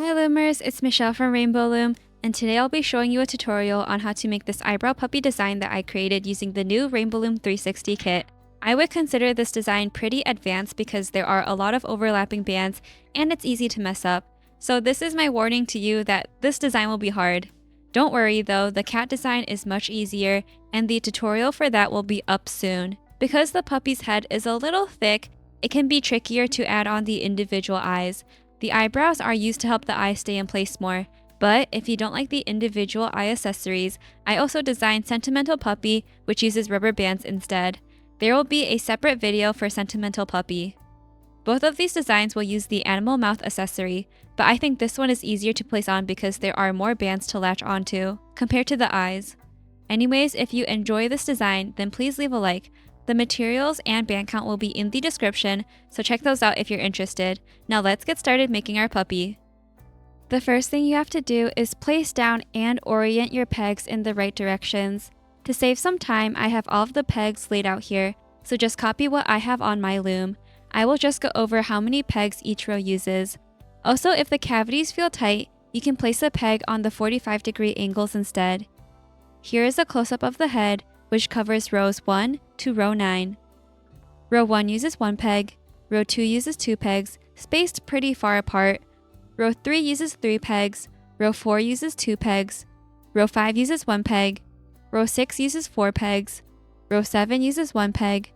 Hi Loomers, it's Michelle from Rainbow Loom, and today I'll be showing you a tutorial on how to make this eyebrow puppy design that I created using the new Rainbow Loom 360 kit. I would consider this design pretty advanced because there are a lot of overlapping bands and it's easy to mess up. So this is my warning to you that this design will be hard. Don't worry though, the cat design is much easier and the tutorial for that will be up soon. Because the puppy's head is a little thick, it can be trickier to add on the individual eyes. The eyebrows are used to help the eyes stay in place more, but if you don't like the individual eye accessories, I also designed Sentimental Puppy, which uses rubber bands instead. There will be a separate video for Sentimental Puppy. Both of these designs will use the animal mouth accessory, but I think this one is easier to place on because there are more bands to latch onto, compared to the eyes. Anyways, if you enjoy this design, then please leave a like. The materials and band count will be in the description, so check those out if you're interested. Now let's get started making our puppy. The first thing you have to do is place down and orient your pegs in the right directions. To save some time, I have all of the pegs laid out here, so just copy what I have on my loom. I will just go over how many pegs each row uses. Also, if the cavities feel tight, you can place a peg on the 45-degree angles instead. Here is a close-up of the head, which covers rows 1 to row 9. Row 1 uses 1 peg, row 2 uses 2 pegs, spaced pretty far apart. Row 3 uses 3 pegs, row 4 uses 2 pegs, row 5 uses 1 peg, row 6 uses 4 pegs, row 7 uses 1 peg,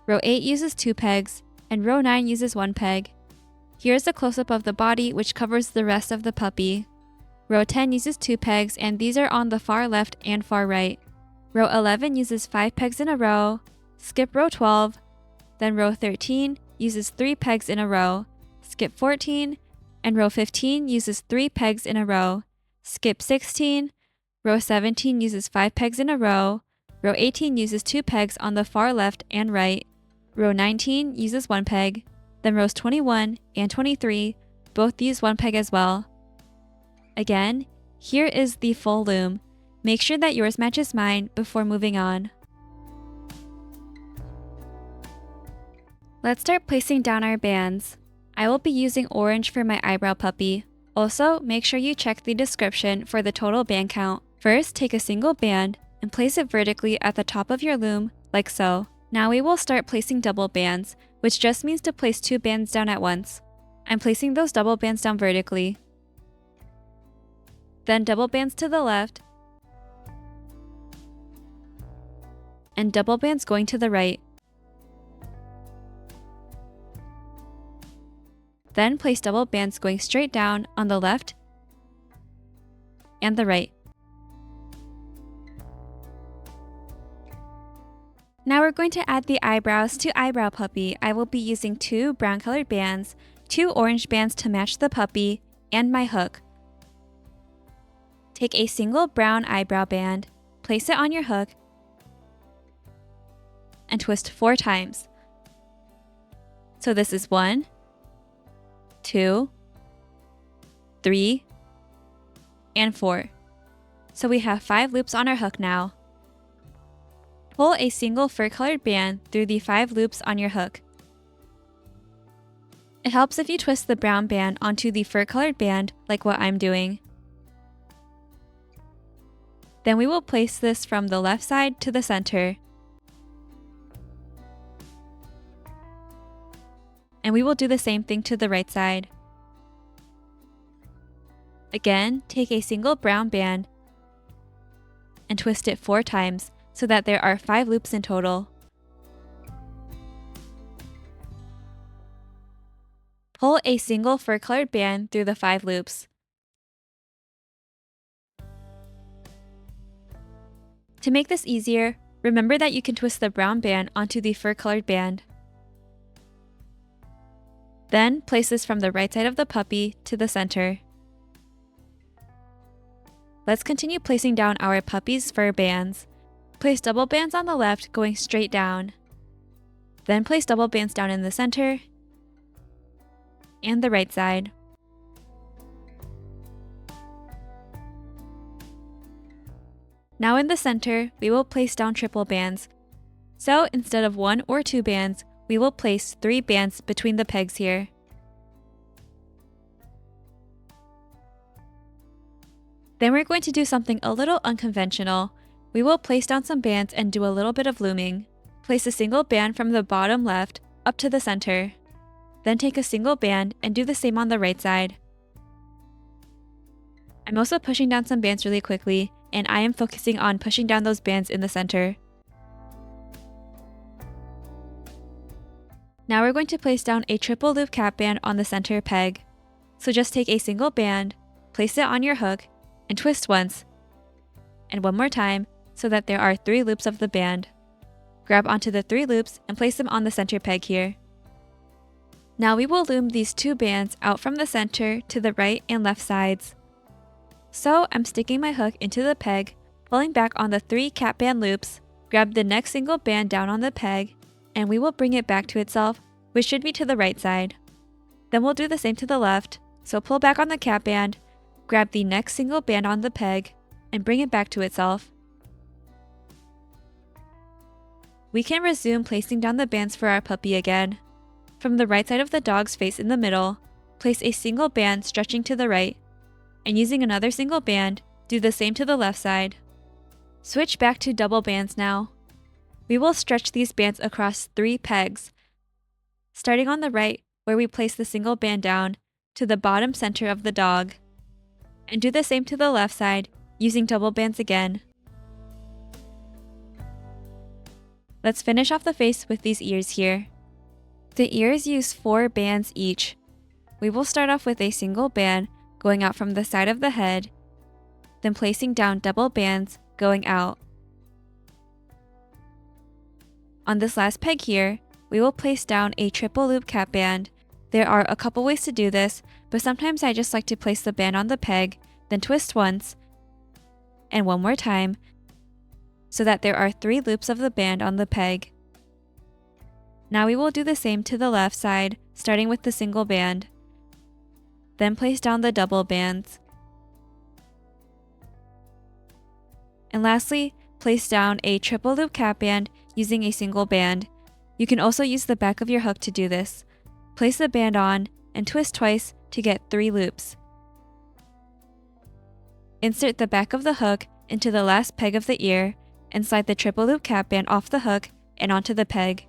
row 8 uses 2 pegs, and row 9 uses 1 peg. Here's a close-up of the body, which covers the rest of the puppy. Row 10 uses 2 pegs, and these are on the far left and far right. Row 11 uses 5 pegs in a row, skip row 12, then row 13 uses 3 pegs in a row, skip 14, and row 15 uses 3 pegs in a row, skip 16, row 17 uses 5 pegs in a row, row 18 uses 2 pegs on the far left and right, row 19 uses 1 peg, then rows 21 and 23 both use 1 peg as well. Again, here is the full loom. Make sure that yours matches mine before moving on. Let's start placing down our bands. I will be using orange for my eyebrow puppy. Also, make sure you check the description for the total band count. First, take a single band and place it vertically at the top of your loom, like so. Now we will start placing double bands, which just means to place 2 bands down at once. I'm placing those double bands down vertically. Then double bands to the left, and double bands going to the right. Then place double bands going straight down on the left and the right. Now we're going to add the eyebrows to Eyebrow Puppy. I will be using 2 brown colored bands, 2 orange bands to match the puppy, and my hook. Take a single brown eyebrow band, place it on your hook, and twist 4 times. So this is 1, 2, 3, and 4. So we have 5 loops on our hook now. Pull a single fur-colored band through the 5 loops on your hook. It helps if you twist the brown band onto the fur-colored band like what I'm doing. Then we will place this from the left side to the center. And we will do the same thing to the right side. Again, take a single brown band and twist it 4 times so that there are 5 loops in total. Pull a single fur-colored band through the 5 loops. To make this easier, remember that you can twist the brown band onto the fur-colored band. Then place this from the right side of the puppy to the center. Let's continue placing down our puppy's fur bands. Place double bands on the left going straight down. Then place double bands down in the center and the right side. Now in the center, we will place down triple bands. So instead of 1 or 2 bands, we will place 3 bands between the pegs here. Then we're going to do something a little unconventional. We will place down some bands and do a little bit of looming. Place a single band from the bottom left up to the center. Then take a single band and do the same on the right side. I'm also pushing down some bands really quickly, and I am focusing on pushing down those bands in the center. Now we're going to place down a triple loop cap band on the center peg. So just take a single band, place it on your hook, and twist once, and one more time so that there are 3 loops of the band. Grab onto the 3 loops and place them on the center peg here. Now we will loom these 2 bands out from the center to the right and left sides. So I'm sticking my hook into the peg, pulling back on the 3 cap band loops, grab the next single band down on the peg, and we will bring it back to itself, which should be to the right side. Then we'll do the same to the left, so pull back on the cap band, grab the next single band on the peg, and bring it back to itself. We can resume placing down the bands for our puppy again. From the right side of the dog's face in the middle, place a single band stretching to the right, and using another single band, do the same to the left side. Switch back to double bands now. We will stretch these bands across 3 pegs, starting on the right where we place the single band down to the bottom center of the dog, and do the same to the left side using double bands again. Let's finish off the face with these ears here. The ears use 4 bands each. We will start off with a single band going out from the side of the head, then placing down double bands going out. On this last peg here, we will place down a triple loop cap band. There are a couple ways to do this, but sometimes I just like to place the band on the peg, then twist once, and one more time, so that there are 3 loops of the band on the peg. Now we will do the same to the left side, starting with the single band. Then place down the double bands. And lastly, place down a triple loop cap band using a single band. You can also use the back of your hook to do this. Place the band on and twist twice to get 3 loops. Insert the back of the hook into the last peg of the ear and slide the triple loop cap band off the hook and onto the peg.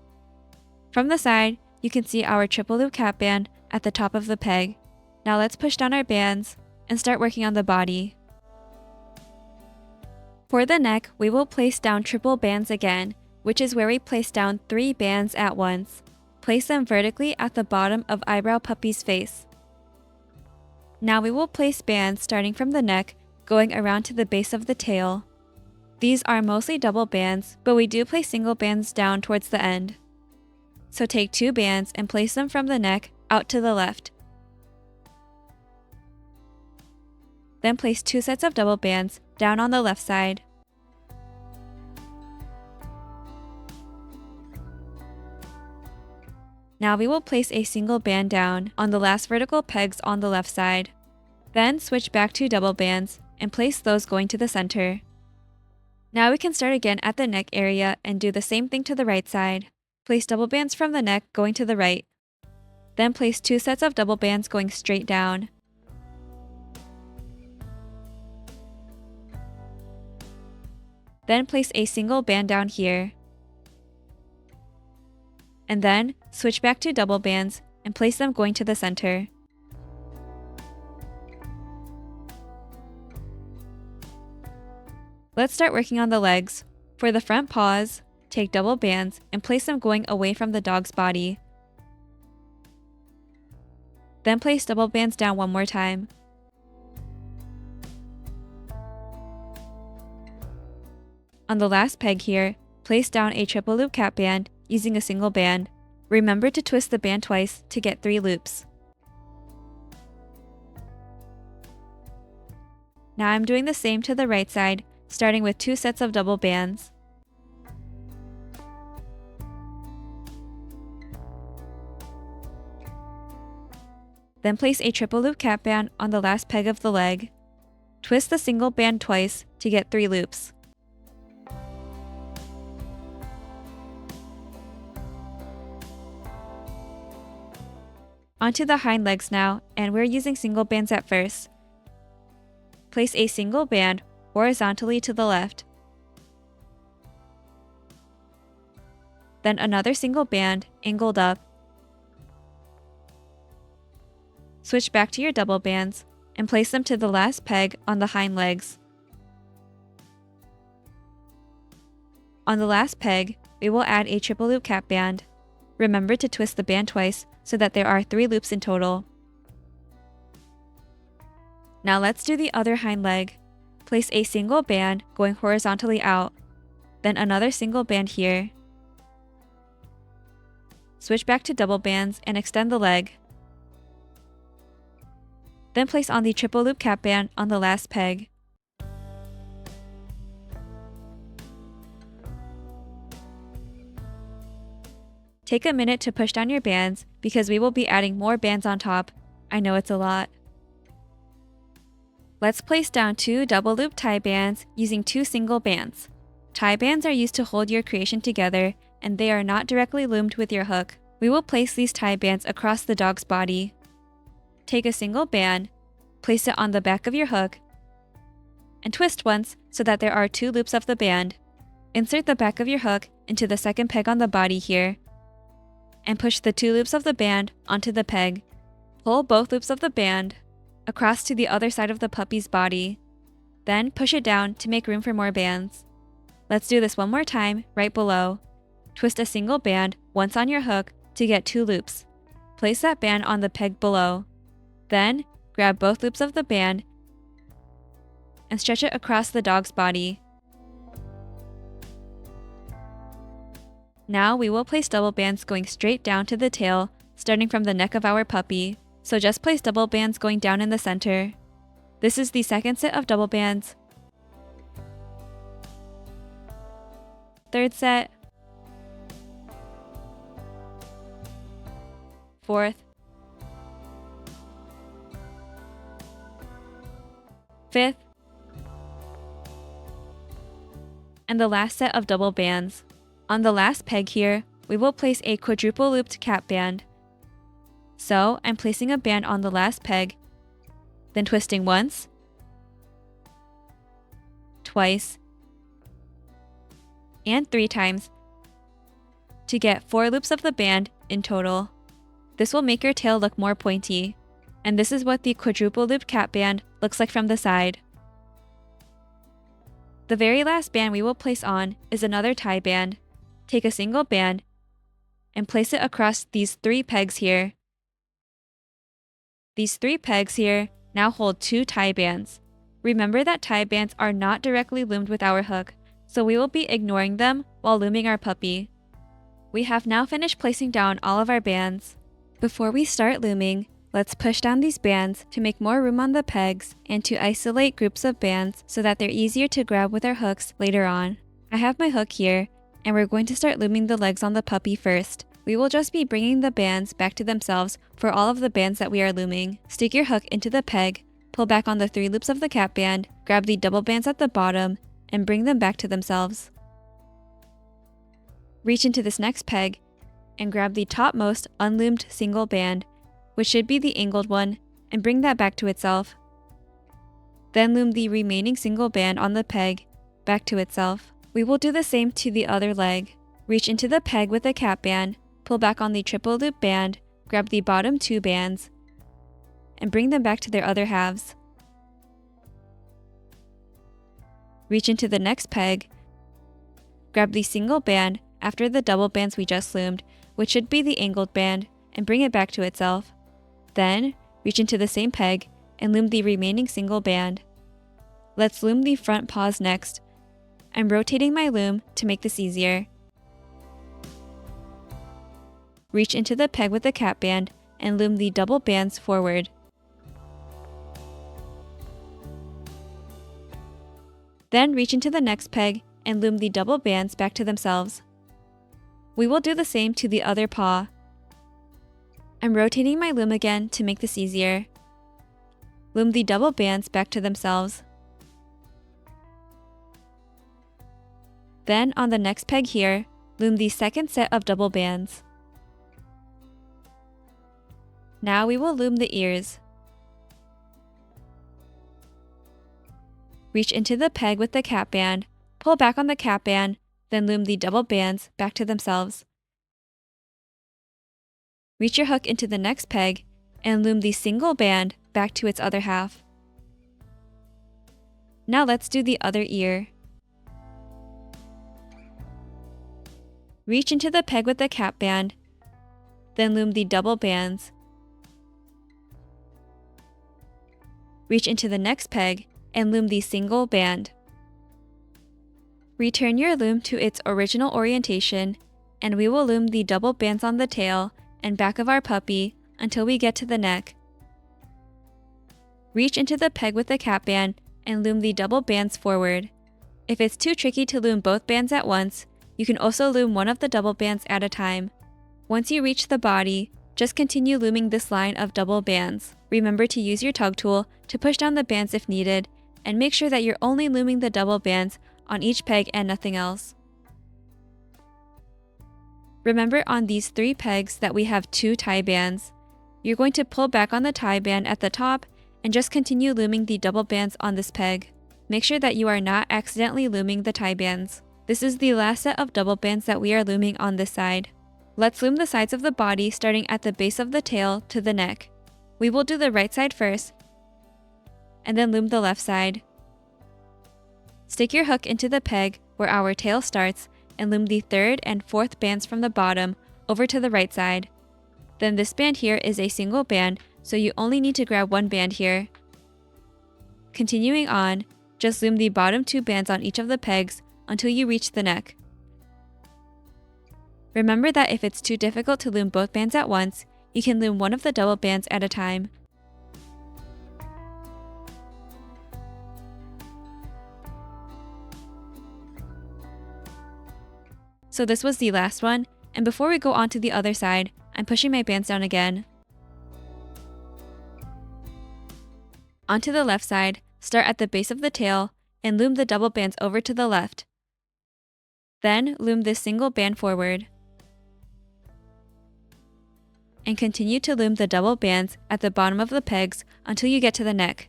From the side, you can see our triple loop cap band at the top of the peg. Now let's push down our bands and start working on the body. For the neck, we will place down triple bands again, which is where we place down 3 bands at once. Place them vertically at the bottom of Eyebrow Puppy's face. Now we will place bands starting from the neck, going around to the base of the tail. These are mostly double bands, but we do place single bands down towards the end. So take 2 bands and place them from the neck out to the left. Then place 2 sets of double bands down on the left side. Now we will place a single band down on the last vertical pegs on the left side. Then switch back to double bands and place those going to the center. Now we can start again at the neck area and do the same thing to the right side. Place double bands from the neck going to the right. Then place 2 sets of double bands going straight down. Then place a single band down here. And then switch back to double bands and place them going to the center. Let's start working on the legs. For the front paws, take double bands and place them going away from the dog's body. Then place double bands down one more time. On the last peg here, place down a triple loop cap band using a single band. Remember to twist the band twice to get 3 loops. Now I'm doing the same to the right side, starting with 2 sets of double bands. Then place a triple loop cap band on the last peg of the leg. Twist the single band twice to get 3 loops. Onto the hind legs now, and we're using single bands at first. place a single band horizontally to the left. Then another single band angled up. Switch back to your double bands and place them to the last peg on the hind legs. On the last peg, we will add a triple loop cap band. Remember to twist the band twice so that there are 3 loops in total. Now let's do the other hind leg. Place a single band going horizontally out, then another single band here. Switch back to double bands and extend the leg. Then place on the triple loop cap band on the last peg. Take a minute to push down your bands because we will be adding more bands on top. I know it's a lot. Let's place down 2 double loop tie bands using 2 single bands. Tie bands are used to hold your creation together and they are not directly loomed with your hook. We will place these tie bands across the dog's body. Take a single band, place it on the back of your hook, and twist once so that there are 2 loops of the band. Insert the back of your hook into the second peg on the body here, and push the 2 loops of the band onto the peg. Pull both loops of the band across to the other side of the puppy's body. Then push it down to make room for more bands. Let's do this one more time right below. Twist a single band once on your hook to get 2 loops. Place that band on the peg below. Then grab both loops of the band and stretch it across the dog's body. Now we will place double bands going straight down to the tail, starting from the neck of our puppy. So just place double bands going down in the center. This is the second set of double bands. Third set. Fourth. Fifth. And the last set of double bands. On the last peg here, we will place a quadruple looped cap band. So I'm placing a band on the last peg, then twisting once, twice, and 3 times to get 4 loops of the band in total. This will make your tail look more pointy, and this is what the quadruple looped cap band looks like from the side. The very last band we will place on is another tie band. Take a single band and place it across these 3 pegs here. These 3 pegs here now hold 2 tie bands. Remember that tie bands are not directly loomed with our hook, so we will be ignoring them while looming our puppy. We have now finished placing down all of our bands. Before we start looming, let's push down these bands to make more room on the pegs and to isolate groups of bands so that they're easier to grab with our hooks later on. I have my hook here, and we're going to start looming the legs on the puppy first. We will just be bringing the bands back to themselves for all of the bands that we are looming. Stick your hook into the peg, pull back on the 3 loops of the cap band, grab the double bands at the bottom, and bring them back to themselves. Reach into this next peg and grab the topmost unloomed single band, which should be the angled one, and bring that back to itself. Then loom the remaining single band on the peg back to itself. We will do the same to the other leg. Reach into the peg with the cap band, pull back on the triple loop band, grab the bottom 2 bands, and bring them back to their other halves. Reach into the next peg, grab the single band after the double bands we just loomed, which should be the angled band, and bring it back to itself. Then, reach into the same peg and loom the remaining single band. Let's loom the front paws next. I'm rotating my loom to make this easier. Reach into the peg with the cap band and loom the double bands forward. Then reach into the next peg and loom the double bands back to themselves. We will do the same to the other paw. I'm rotating my loom again to make this easier. Loom the double bands back to themselves. Then on the next peg here, loom the second set of double bands. Now we will loom the ears. Reach into the peg with the cap band, pull back on the cap band, then loom the double bands back to themselves. Reach your hook into the next peg and loom the single band back to its other half. Now let's do the other ear. Reach into the peg with the cap band, then loom the double bands. Reach into the next peg and loom the single band. Return your loom to its original orientation, and we will loom the double bands on the tail and back of our puppy until we get to the neck. Reach into the peg with the cap band and loom the double bands forward. If it's too tricky to loom both bands at once, you can also loom one of the double bands at a time. Once you reach the body, just continue looming this line of double bands. Remember to use your tug tool to push down the bands if needed, and make sure that you're only looming the double bands on each peg and nothing else. Remember on these 3 pegs that we have 2 tie bands. You're going to pull back on the tie band at the top and just continue looming the double bands on this peg. Make sure that you are not accidentally looming the tie bands. This is the last set of double bands that we are looming on this side. Let's loom the sides of the body starting at the base of the tail to the neck. We will do the right side first, and then loom the left side. Stick your hook into the peg where our tail starts and loom the 3rd and 4th bands from the bottom over to the right side. Then this band here is a single band, so you only need to grab 1 band here. Continuing on, just loom the bottom 2 bands on each of the pegs until you reach the neck. Remember that if it's too difficult to loom both bands at once, you can loom one of the double bands at a time. So this was the last one, and before we go on to the other side, I'm pushing my bands down again. Onto the left side, start at the base of the tail and loom the double bands over to the left. Then loom this single band forward. And continue to loom the double bands at the bottom of the pegs until you get to the neck.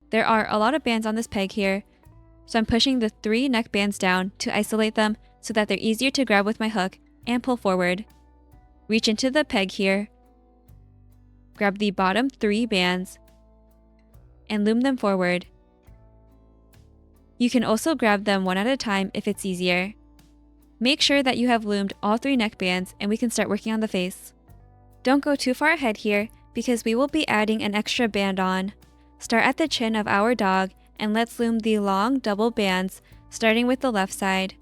There are a lot of bands on this peg here, so I'm pushing the 3 neck bands down to isolate them so that they're easier to grab with my hook and pull forward. Reach into the peg here, grab the bottom 3 bands, and loom them forward. You can also grab them one at a time if it's easier. Make sure that you have loomed all 3 neck bands and we can start working on the face. Don't go too far ahead here because we will be adding an extra band on. Start at the chin of our dog and let's loom the long double bands starting with the left side.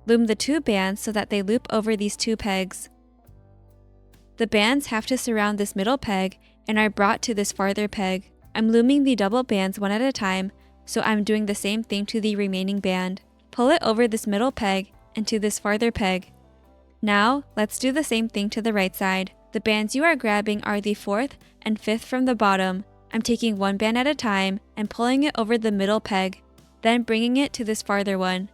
Loom the 2 bands so that they loop over these 2 pegs. The bands have to surround this middle peg and are brought to this farther peg. I'm looming the double bands one at a time, so I'm doing the same thing to the remaining band. Pull it over this middle peg and to this farther peg. Now, let's do the same thing to the right side. The bands you are grabbing are the 4th and 5th from the bottom. I'm taking 1 band at a time and pulling it over the middle peg, then bringing it to this farther one.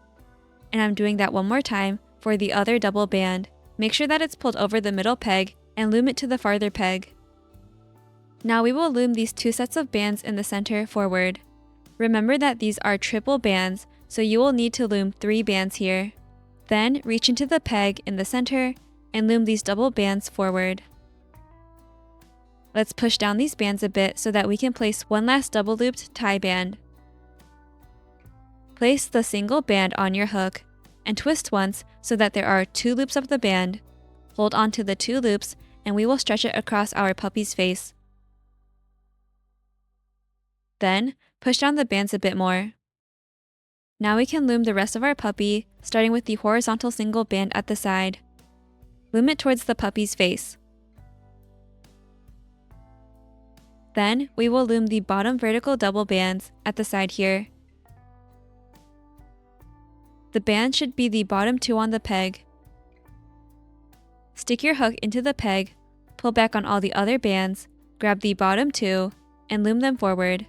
And I'm doing that one more time for the other double band. Make sure that it's pulled over the middle peg and loom it to the farther peg. Now we will loom these 2 sets of bands in the center forward. Remember that these are triple bands, so you will need to loom 3 bands here. Then reach into the peg in the center and loom these double bands forward. Let's push down these bands a bit so that we can place one last double looped tie band. Place the single band on your hook and twist once so that there are 2 loops of the band. Hold on to the 2 loops and we will stretch it across our puppy's face. Then, push down the bands a bit more. Now we can loom the rest of our puppy, starting with the horizontal single band at the side. Loom it towards the puppy's face. Then, we will loom the bottom vertical double bands at the side here. The band should be the bottom 2 on the peg. Stick your hook into the peg, pull back on all the other bands, grab the bottom 2, and loom them forward.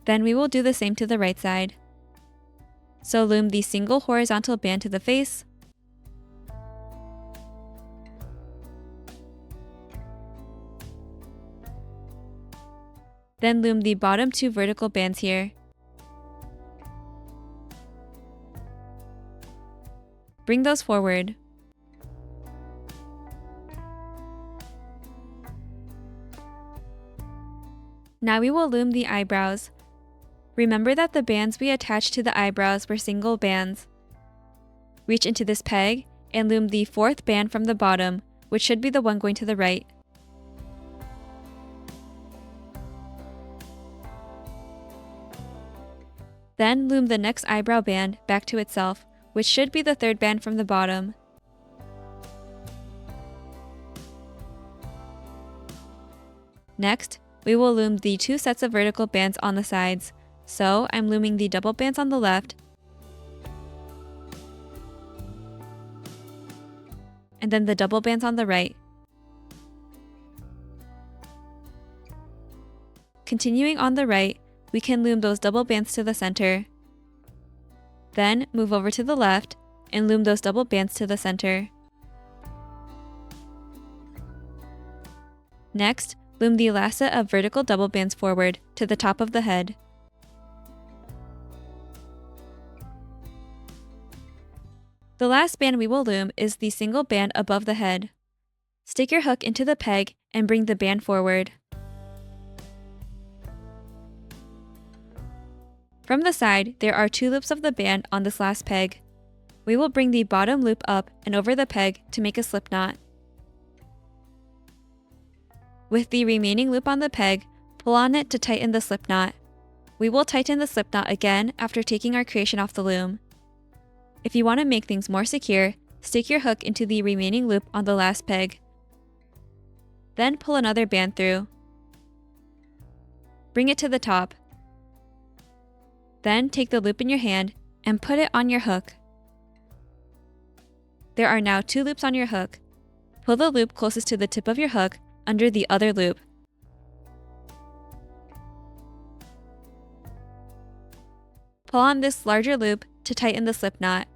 Then we will do the same to the right side. So loom the single horizontal band to the face, then loom the bottom 2 vertical bands here. Bring those forward. Now we will loom the eyebrows. Remember that the bands we attached to the eyebrows were single bands. Reach into this peg and loom the 4th band from the bottom, which should be the one going to the right. Then loom the next eyebrow band back to itself, which should be the 3rd band from the bottom. Next, we will loom the 2 sets of vertical bands on the sides. So I'm looming the double bands on the left, and then the double bands on the right. Continuing on the right, we can loom those double bands to the center. Then move over to the left and loom those double bands to the center. Next, loom the last set of vertical double bands forward to the top of the head. The last band we will loom is the single band above the head. Stick your hook into the peg and bring the band forward. From the side, there are 2 loops of the band on this last peg. We will bring the bottom loop up and over the peg to make a slip knot. With the remaining loop on the peg, pull on it to tighten the slip knot. We will tighten the slip knot again after taking our creation off the loom. If you want to make things more secure, stick your hook into the remaining loop on the last peg. Then pull another band through. Bring it to the top. Then take the loop in your hand and put it on your hook. There are now 2 loops on your hook. Pull the loop closest to the tip of your hook under the other loop. Pull on this larger loop to tighten the slip knot.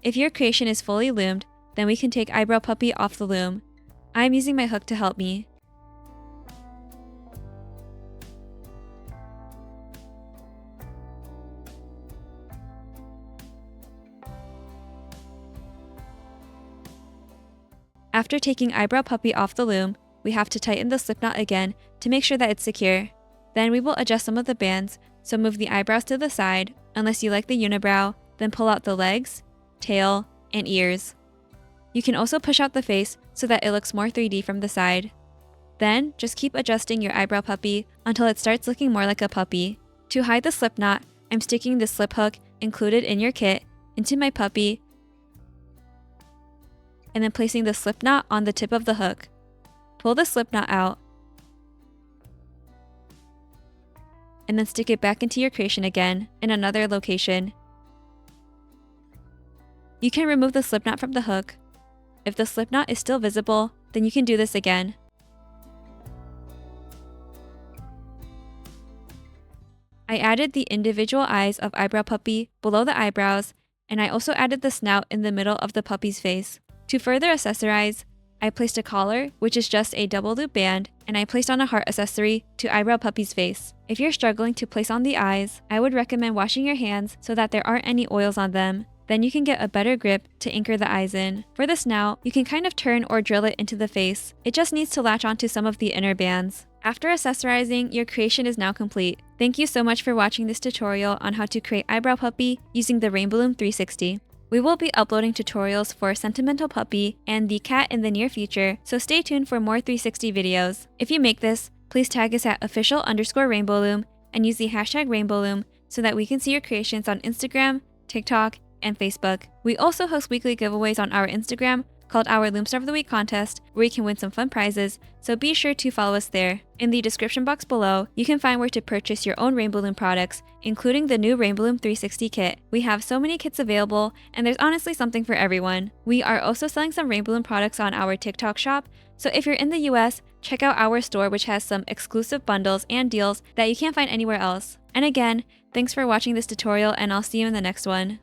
If your creation is fully loomed, then we can take Eyebrow Puppy off the loom. I'm using my hook to help me. After taking Eyebrow Puppy off the loom, we have to tighten the slip knot again to make sure that it's secure. Then we will adjust some of the bands, so move the eyebrows to the side, unless you like the unibrow, then pull out the legs, tail, and ears. You can also push out the face so that it looks more 3D from the side. Then, just keep adjusting your Eyebrow Puppy until it starts looking more like a puppy. To hide the slip knot, I'm sticking the slip hook included in your kit into my puppy, and then placing the slip knot on the tip of the hook. Pull the slip knot out, and then stick it back into your creation again in another location. You can remove the slip knot from the hook. If the slip knot is still visible, then you can do this again. I added the individual eyes of Eyebrow Puppy below the eyebrows, and I also added the snout in the middle of the puppy's face. To further accessorize, I placed a collar, which is just a double loop band, and I placed on a heart accessory to Eyebrow Puppy's face. If you're struggling to place on the eyes, I would recommend washing your hands so that there aren't any oils on them. Then you can get a better grip to anchor the eyes in. For the snout, you can kind of turn or drill it into the face. It just needs to latch onto some of the inner bands. After accessorizing, your creation is now complete. Thank you so much for watching this tutorial on how to create Eyebrow Puppy using the Rainbow Loom 360. We will be uploading tutorials for Sentimental Puppy and the cat in the near future, so stay tuned for more 360 videos. If you make this, please tag us at official_RainbowLoom and use the hashtag RainbowLoom so that we can see your creations on Instagram, TikTok, and Facebook. We also host weekly giveaways on our Instagram called our Loom Star of the Week contest, where you can win some fun prizes, so be sure to follow us there. In the description box below, you can find where to purchase your own Rainbow Loom products, including the new Rainbow Loom 360 kit. We have so many kits available, and there's honestly something for everyone. We are also selling some Rainbow Loom products on our TikTok shop, so if you're in the US, check out our store, which has some exclusive bundles and deals that you can't find anywhere else. And again, thanks for watching this tutorial, and I'll see you in the next one.